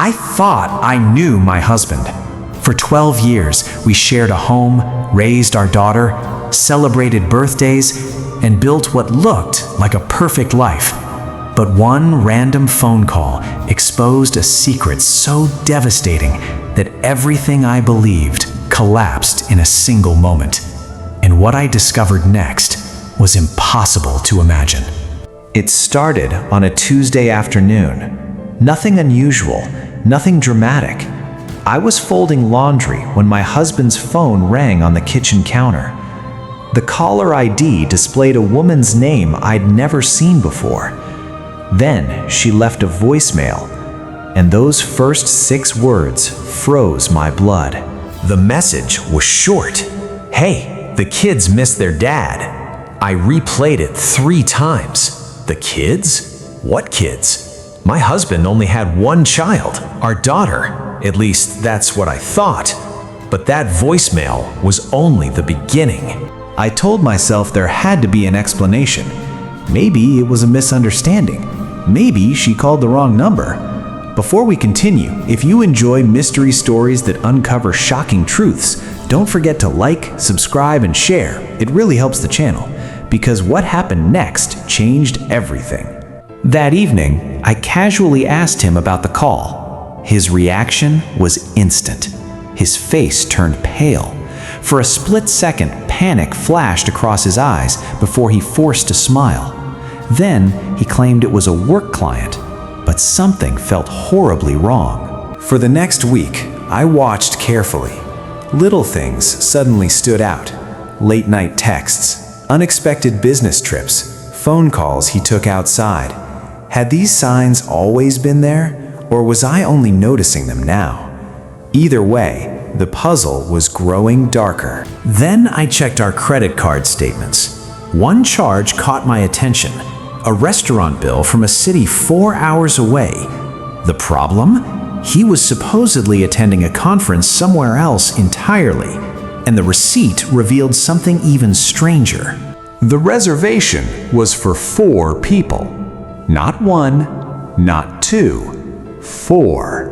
I thought I knew my husband. For 12 years, we shared a home, raised our daughter, celebrated birthdays, and built what looked like a perfect life. But one random phone call exposed a secret so devastating that everything I believed collapsed in a single moment. And what I discovered next was impossible to imagine. It started on a Tuesday afternoon. Nothing unusual, nothing dramatic. I was folding laundry when my husband's phone rang on the kitchen counter. The caller ID displayed a woman's name I'd never seen before. Then she left a voicemail, and those first 6 words froze my blood. The message was short. "Hey, the kids missed their dad." I replayed it 3 times. The kids? What kids? My husband only had one child, our daughter. At least that's what I thought. But that voicemail was only the beginning. I told myself there had to be an explanation. Maybe it was a misunderstanding. Maybe she called the wrong number. Before we continue, if you enjoy mystery stories that uncover shocking truths, don't forget to like, subscribe, and share. It really helps the channel, because what happened next changed everything. That evening, I casually asked him about the call. His reaction was instant. His face turned pale. For a split second, panic flashed across his eyes before he forced a smile. Then he claimed it was a work client, but something felt horribly wrong. For the next week, I watched carefully. Little things suddenly stood out. Late-night texts, unexpected business trips, phone calls he took outside. Had these signs always been there, or was I only noticing them now? Either way, the puzzle was growing darker. Then I checked our credit card statements. One charge caught my attention. A restaurant bill from a city 4 hours away. The problem? He was supposedly attending a conference somewhere else entirely, and the receipt revealed something even stranger. The reservation was for 4 people. Not 1, not 2, 4.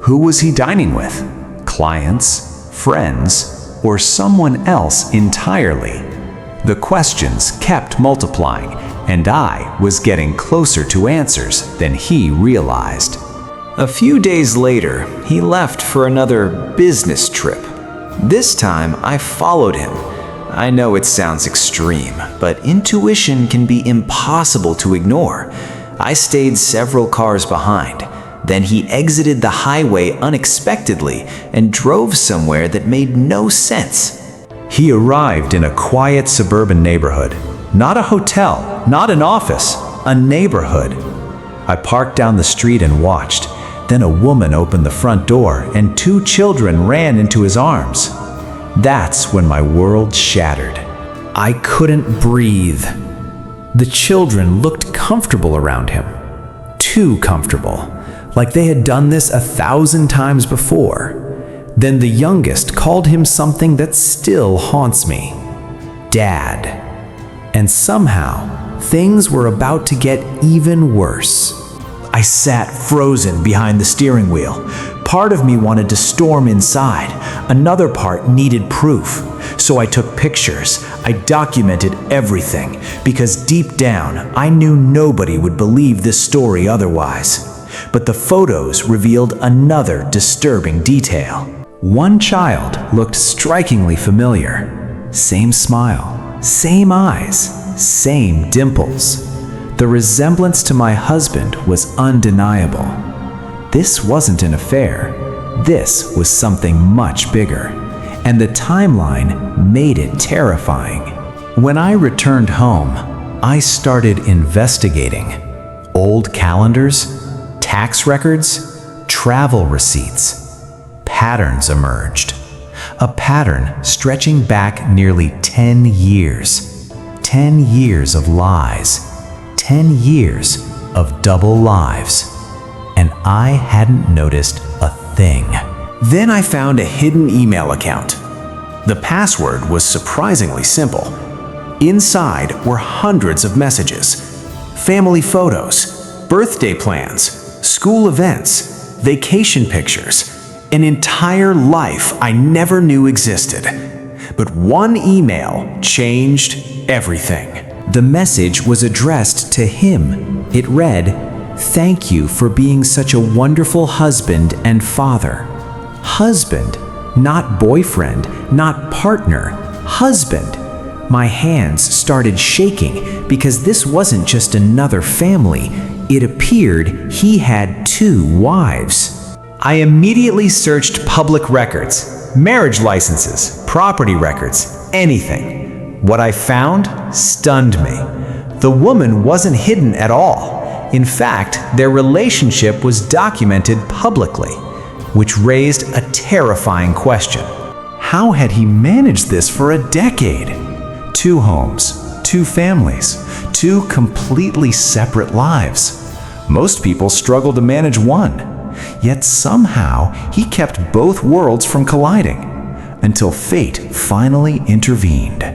Who was he dining with? Clients, friends, or someone else entirely? The questions kept multiplying, and I was getting closer to answers than he realized. A few days later, he left for another business trip. This time, I followed him. I know it sounds extreme, but intuition can be impossible to ignore. I stayed several cars behind. Then he exited the highway unexpectedly and drove somewhere that made no sense. He arrived in a quiet suburban neighborhood. Not a hotel, not an office, a neighborhood. I parked down the street and watched. Then a woman opened the front door and 2 children ran into his arms. That's when my world shattered. I couldn't breathe. The children looked comfortable around him. Too comfortable. Like they had done this 1,000 times before. Then the youngest called him something that still haunts me. Dad. And somehow, things were about to get even worse. I sat frozen behind the steering wheel. Part of me wanted to storm inside. Another part needed proof. So I took pictures. I documented everything, because deep down, I knew nobody would believe this story otherwise. But the photos revealed another disturbing detail. One child looked strikingly familiar. Same smile, same eyes, same dimples. The resemblance to my husband was undeniable. This wasn't an affair. This was something much bigger. And the timeline made it terrifying. When I returned home, I started investigating. Old calendars, tax records, travel receipts. Patterns emerged. A pattern stretching back nearly 10 years. 10 years of lies. 10 years of double lives. And I hadn't noticed a thing. Then I found a hidden email account. The password was surprisingly simple. Inside were hundreds of messages. Family photos, birthday plans, school events, vacation pictures, an entire life I never knew existed. But one email changed everything. The message was addressed to him. It read, "Thank you for being such a wonderful husband and father." Husband, not boyfriend, not partner, husband. My hands started shaking because this wasn't just another family. It appeared he had 2 wives. I immediately searched public records, marriage licenses, property records, anything. What I found stunned me. The woman wasn't hidden at all. In fact, their relationship was documented publicly, which raised a terrifying question. How had he managed this for a decade? 2 homes, 2 families, 2 completely separate lives. Most people struggle to manage one, yet somehow he kept both worlds from colliding, until fate finally intervened.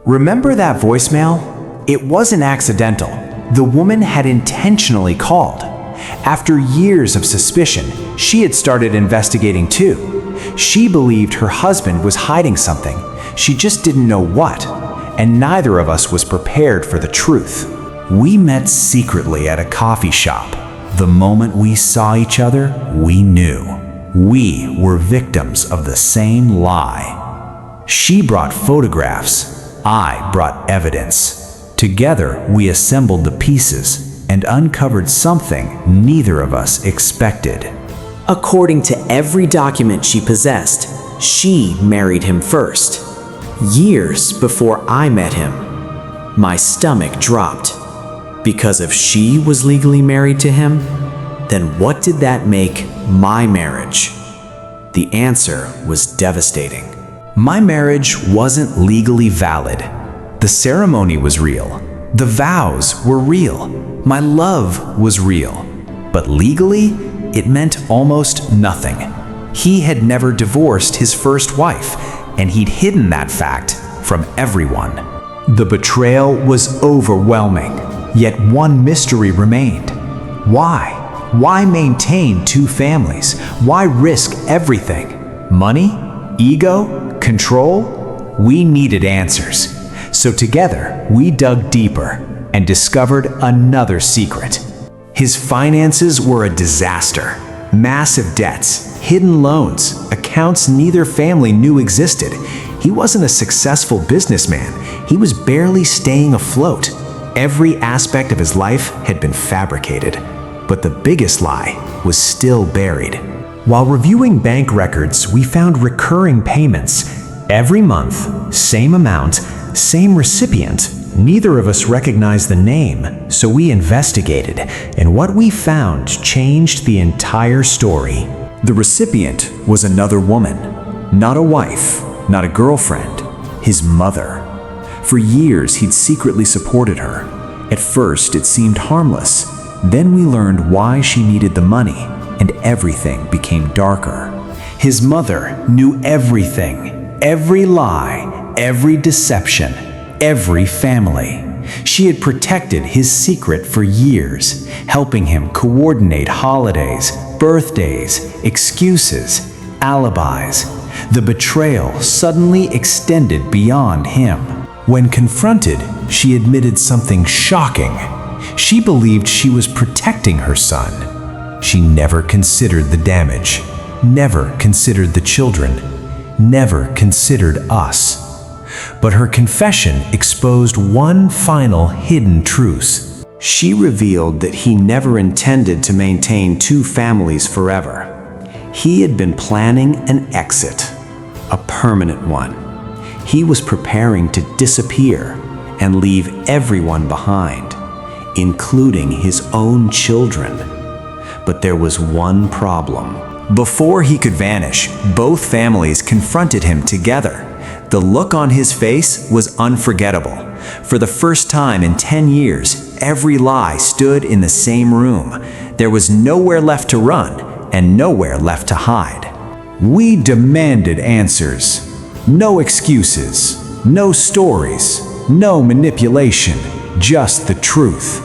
Remember that voicemail? It wasn't accidental. The woman had intentionally called. After years of suspicion, she had started investigating too. She believed her husband was hiding something. She just didn't know what, and neither of us was prepared for the truth. We met secretly at a coffee shop. The moment we saw each other, we knew. We were victims of the same lie. She brought photographs. I brought evidence. Together, we assembled the pieces and uncovered something neither of us expected. According to every document she possessed, she married him first, years before I met him. My stomach dropped, because if she was legally married to him, then what did that make my marriage? The answer was devastating. My marriage wasn't legally valid. The ceremony was real. The vows were real. My love was real. But legally, it meant almost nothing. He had never divorced his first wife, and he'd hidden that fact from everyone. The betrayal was overwhelming, yet one mystery remained. Why? Why maintain 2 families? Why risk everything? Money? Ego? Control? We needed answers. So together, we dug deeper and discovered another secret. His finances were a disaster. Massive debts, hidden loans, accounts neither family knew existed. He wasn't a successful businessman. He was barely staying afloat. Every aspect of his life had been fabricated. But the biggest lie was still buried. While reviewing bank records, we found recurring payments. Every month, same amount, same recipient. Neither of us recognized the name, so we investigated, and what we found changed the entire story. The recipient was another woman, not a wife, not a girlfriend, his mother. For years, he'd secretly supported her. At first, it seemed harmless. Then we learned why she needed the money, and everything became darker. His mother knew everything, every lie, every deception, every family. She had protected his secret for years, helping him coordinate holidays, birthdays, excuses, alibis. The betrayal suddenly extended beyond him. When confronted, she admitted something shocking. She believed she was protecting her son. She never considered the damage, never considered the children, never considered us. But her confession exposed one final hidden truth. She revealed that he never intended to maintain 2 families forever. He had been planning an exit, a permanent one. He was preparing to disappear and leave everyone behind, including his own children. But there was one problem. Before he could vanish, both families confronted him together. The look on his face was unforgettable. For the first time in 10 years, every lie stood in the same room. There was nowhere left to run and nowhere left to hide. We demanded answers. No excuses, no stories, no manipulation, just the truth.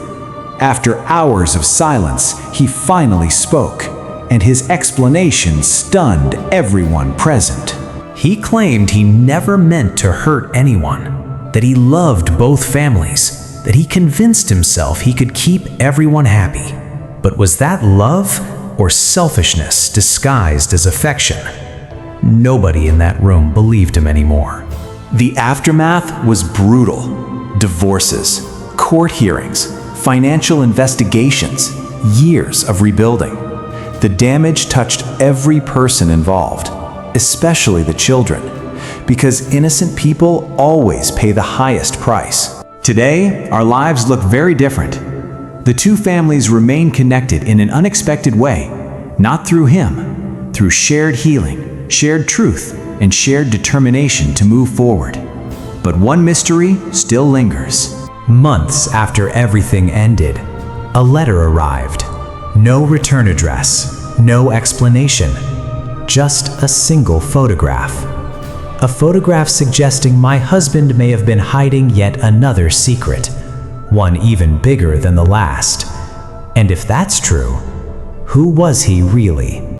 After hours of silence, he finally spoke. and his explanation stunned everyone present. He claimed he never meant to hurt anyone, that he loved both families, that he convinced himself he could keep everyone happy. But was that love or selfishness disguised as affection? Nobody in that room believed him anymore. The aftermath was brutal. Divorces, court hearings, financial investigations, years of rebuilding. The damage touched every person involved, especially the children, because innocent people always pay the highest price. Today, our lives look very different. The two families remain connected in an unexpected way, not through him, through shared healing, shared truth, and shared determination to move forward. But one mystery still lingers. Months after everything ended, a letter arrived. No return address, no explanation, just a single photograph. A photograph suggesting my husband may have been hiding yet another secret, one even bigger than the last. And if that's true, who was he really?